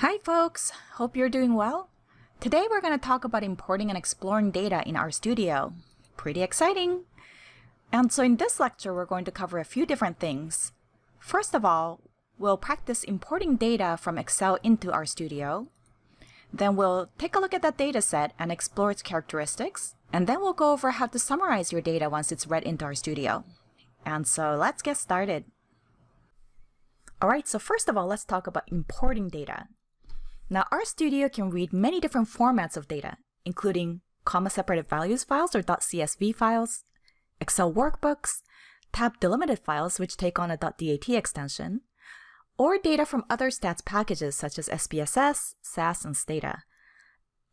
Hi folks, hope you're doing well. Today we're going to talk about importing and exploring data in RStudio. Pretty exciting! And so in this lecture we're going to cover a few different things. First of all, we'll practice importing data from Excel into RStudio. Then we'll take a look at that data set and explore its characteristics. And then we'll go over how to summarize your data once it's read into RStudio. And so let's get started. Alright, so first of all, let's talk about importing data. Now, RStudio can read many different formats of data, including comma-separated values files or .csv files, Excel workbooks, tab-delimited files which take on a .dat extension, or data from other stats packages such as SPSS, SAS, and Stata.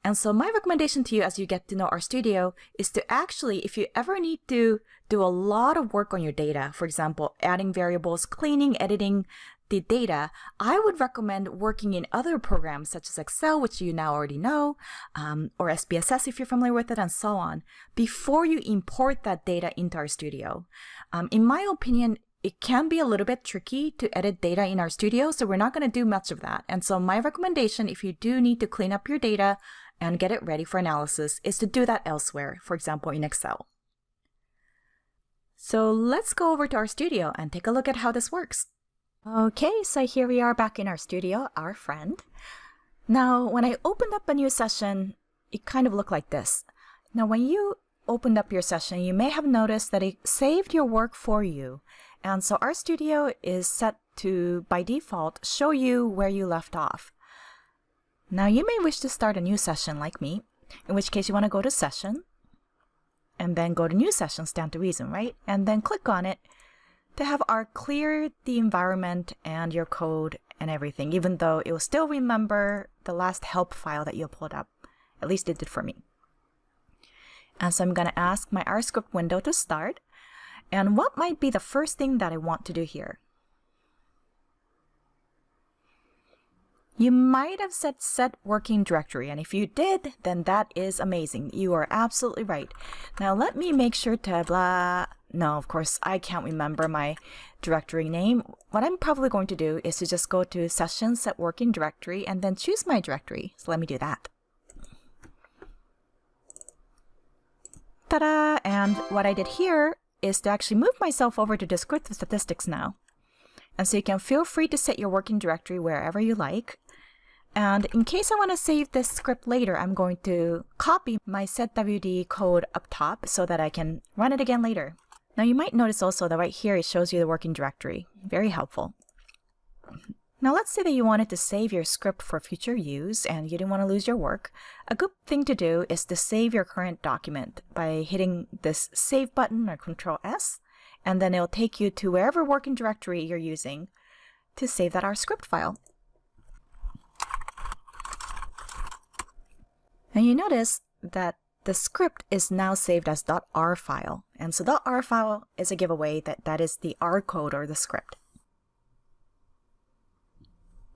And so my recommendation to you as you get to know RStudio is to actually, if you ever need to do a lot of work on your data, for example, adding variables, cleaning, editing the data, I would recommend working in other programs such as Excel, which you now already know, or SPSS if you're familiar with it, and so on, before you import that data into RStudio. In my opinion, it can be a little bit tricky to edit data in RStudio, so we're not going to do much of that. And so my recommendation, if you do need to clean up your data and get it ready for analysis, is to do that elsewhere, for example, in Excel. So let's go over to RStudio and take a look at how this works. Okay, so here we are back in RStudio, our friend. Now, when I opened up a new session, it kind of looked like this. Now, when you opened up your session, you may have noticed that it saved your work for you. And so RStudio is set to, by default, show you where you left off. Now, you may wish to start a new session like me, in which case you want to go to Session, and then go to New Session, Stand to Reason, right? And then click on it to have R clear the environment and your code and everything, even though it will still remember the last help file that you pulled up. At least it did for me. And so I'm going to ask my RScript window to start. And what might be the first thing that I want to do here? You might have said set working directory, and if you did, then that is amazing. You are absolutely right. Now let me make sure to blah. No, of course, I can't remember my directory name. What I'm probably going to do is to just go to Session, Set Working Directory, and then choose my directory. So let me do that. Ta-da! And what I did here is to actually move myself over to descriptive statistics now. And so you can feel free to set your working directory wherever you like. And in case I want to save this script later, I'm going to copy my setwd code up top so that I can run it again later. Now you might notice also that right here it shows you the working directory. Very helpful. Now let's say that you wanted to save your script for future use and you didn't want to lose your work. A good thing to do is to save your current document by hitting this Save button or Control S, and then it'll take you to wherever working directory you're using to save that RScript file. And you notice that the script is now saved as .r file. And so .r file is a giveaway that is the R code or the script.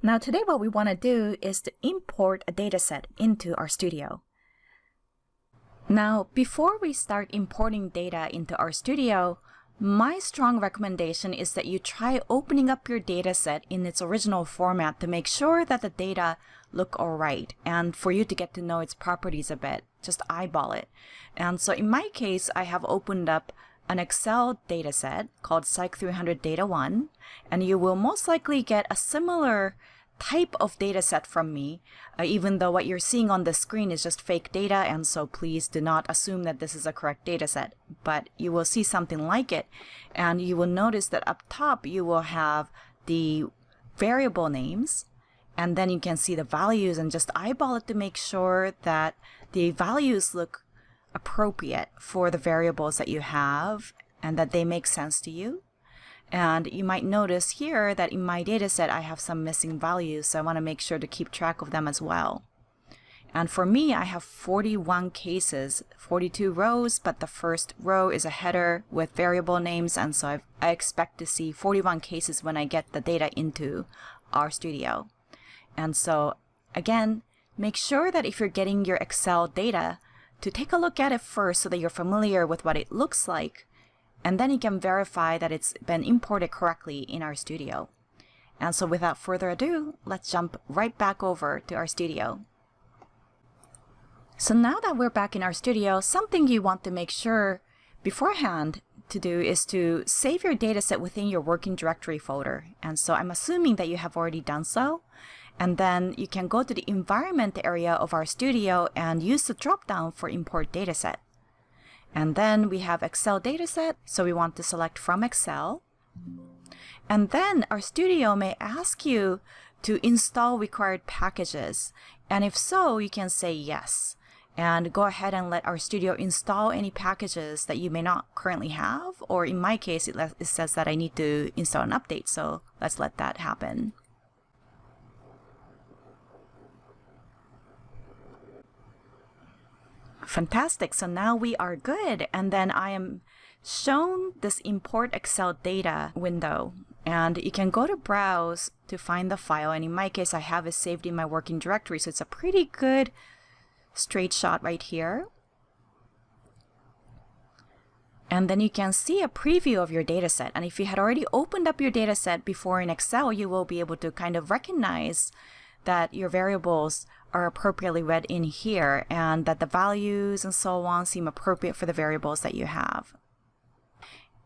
Now today what we want to do is to import a dataset into RStudio. Now before we start importing data into RStudio, my strong recommendation is that you try opening up your dataset in its original format to make sure that the data look alright and for you to get to know its properties a bit. Just eyeball it. And so in my case, I have opened up an Excel dataset called Psych300 Data 1, and you will most likely get a similar type of dataset from me, even though what you're seeing on the screen is just fake data, and so please do not assume that this is a correct dataset. But you will see something like it, and you will notice that up top you will have the variable names, and then you can see the values and just eyeball it to make sure that the values look appropriate for the variables that you have and that they make sense to you. And you might notice here that in my dataset I have some missing values, so I want to make sure to keep track of them as well. And for me, I have 41 cases, 42 rows, but the first row is a header with variable names, and so I expect to see 41 cases when I get the data into RStudio. And so again, make sure that if you're getting your Excel data, to take a look at it first so that you're familiar with what it looks like, and then you can verify that it's been imported correctly in RStudio. And so without further ado, let's jump right back over to RStudio. So now that we're back in RStudio, something you want to make sure beforehand to do is to save your dataset within your working directory folder. And so I'm assuming that you have already done so. And then you can go to the environment area of RStudio and use the drop-down for import dataset. And then we have Excel dataset, so we want to select from Excel. And then RStudio may ask you to install required packages. And if so, you can say yes. And go ahead and let RStudio install any packages that you may not currently have. Or in my case, it says that I need to install an update. So let's let that happen. Fantastic. So now we are good. And then I am shown this import Excel data window. And you can go to browse to find the file. And in my case, I have it saved in my working directory. So it's a pretty good straight shot right here. And then you can see a preview of your dataset. And if you had already opened up your dataset before in Excel, you will be able to kind of recognize that your variables are appropriately read in here and that the values and so on seem appropriate for the variables that you have.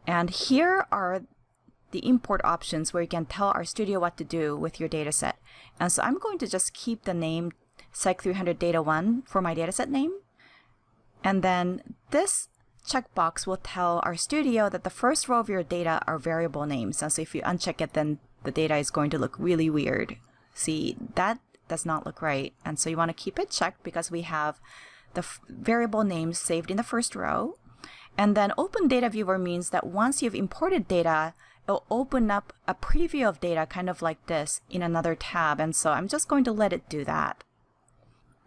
And here are the import options where you can tell RStudio what to do with your dataset. And so I'm going to just keep the name Psych300 Data1 for my dataset name. And then this checkbox will tell RStudio that the first row of your data are variable names. And so if you uncheck it, then the data is going to look really weird. See, that does not look right. And so you want to keep it checked because we have the variable names saved in the first row. And then Open Data Viewer means that once you've imported data, it'll open up a preview of data kind of like this in another tab. And so I'm just going to let it do that.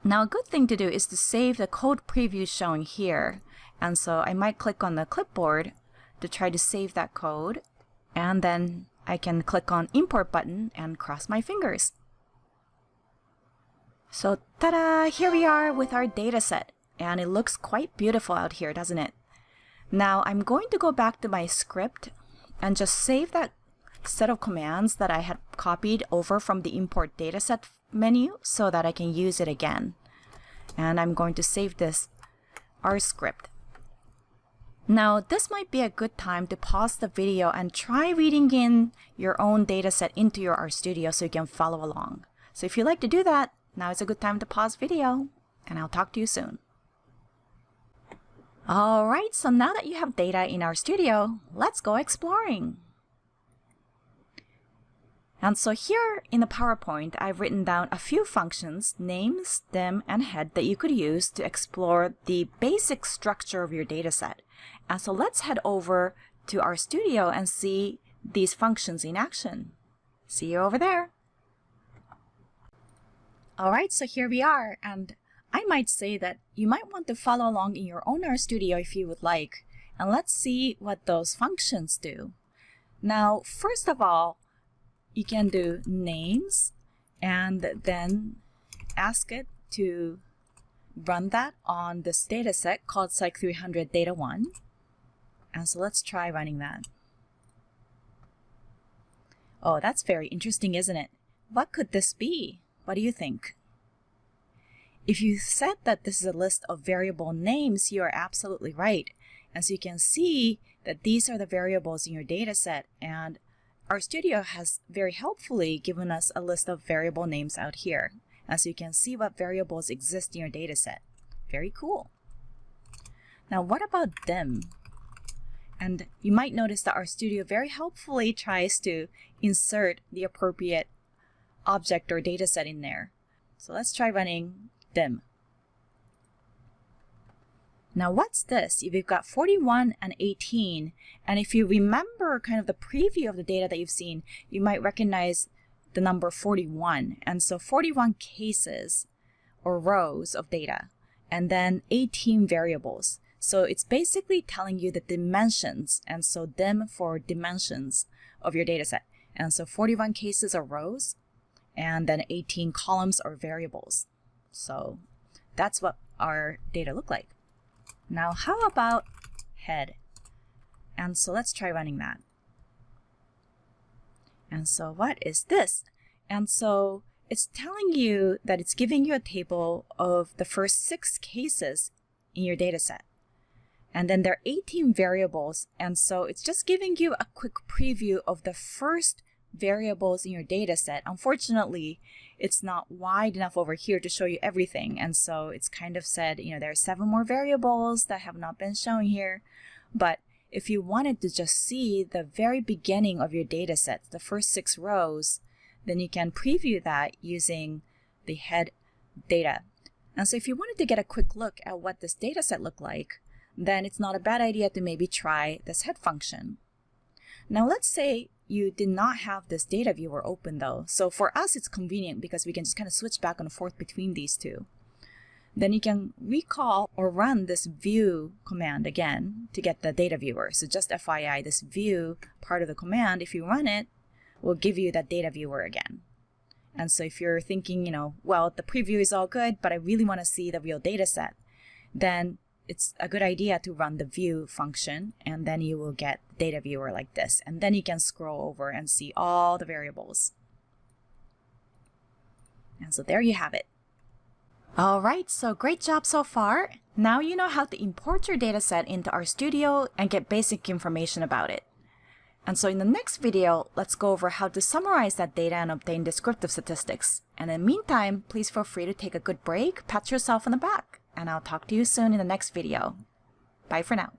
Now, a good thing to do is to save the code preview shown here. And so I might click on the clipboard to try to save that code. And then I can click on Import button and cross my fingers. So, ta-da! Here we are with our dataset. And it looks quite beautiful out here, doesn't it? Now, I'm going to go back to my script and just save that set of commands that I had copied over from the Import Dataset menu so that I can use it again. And I'm going to save this R script. Now, this might be a good time to pause the video and try reading in your own dataset into your RStudio so you can follow along. So if you'd like to do that, now is a good time to pause video, and I'll talk to you soon. Alright, so now that you have data in RStudio, let's go exploring. And so here in the PowerPoint, I've written down a few functions, name, stem, and head that you could use to explore the basic structure of your dataset. And so let's head over to RStudio and see these functions in action. See you over there. Alright, so here we are, and I might say that you might want to follow along in your own RStudio if you would like. And let's see what those functions do. Now, first of all, you can do names and then ask it to run that on this dataset called Psych300 Data1. And so let's try running that. Oh, that's very interesting, isn't it? What could this be? What do you think? If you said that this is a list of variable names, you are absolutely right. And so you can see that these are the variables in your dataset, and RStudio has very helpfully given us a list of variable names out here. And so you can see what variables exist in your dataset. Very cool. Now, what about them? And you might notice that RStudio very helpfully tries to insert the appropriate object or dataset in there. So let's try running them. Now what's this? We've got 41 and 18, and if you remember kind of the preview of the data that you've seen, you might recognize the number 41. And so 41 cases or rows of data, and then 18 variables. So it's basically telling you the dimensions, and so them for dimensions of your dataset. And so 41 cases are rows, and then 18 columns are variables. So that's what our data look like. Now, how about head? And so let's try running that. And so what is this? And so it's telling you that it's giving you a table of the first 6 cases in your data set. And then there are 18 variables, and so it's just giving you a quick preview of the first variables in your data set. Unfortunately, it's not wide enough over here to show you everything, and so it's kind of said, there are 7 more variables that have not been shown here. But if you wanted to just see the very beginning of your data set, the first 6 rows, then you can preview that using the head data. And so if you wanted to get a quick look at what this data set looked like, then it's not a bad idea to maybe try this head function. Now let's say you did not have this data viewer open though. So for us it's convenient because we can just kind of switch back and forth between these two. Then you can recall or run this view command again to get the data viewer. So just FYI, this view part of the command, if you run it, will give you that data viewer again. And so if you're thinking, well, the preview is all good, but I really want to see the real data set, then it's a good idea to run the view function, and then you will get the data viewer like this. And then you can scroll over and see all the variables. And so there you have it. All right, so great job so far. Now you know how to import your dataset into RStudio and get basic information about it. And so in the next video, let's go over how to summarize that data and obtain descriptive statistics. And in the meantime, please feel free to take a good break, pat yourself on the back, and I'll talk to you soon in the next video. Bye for now.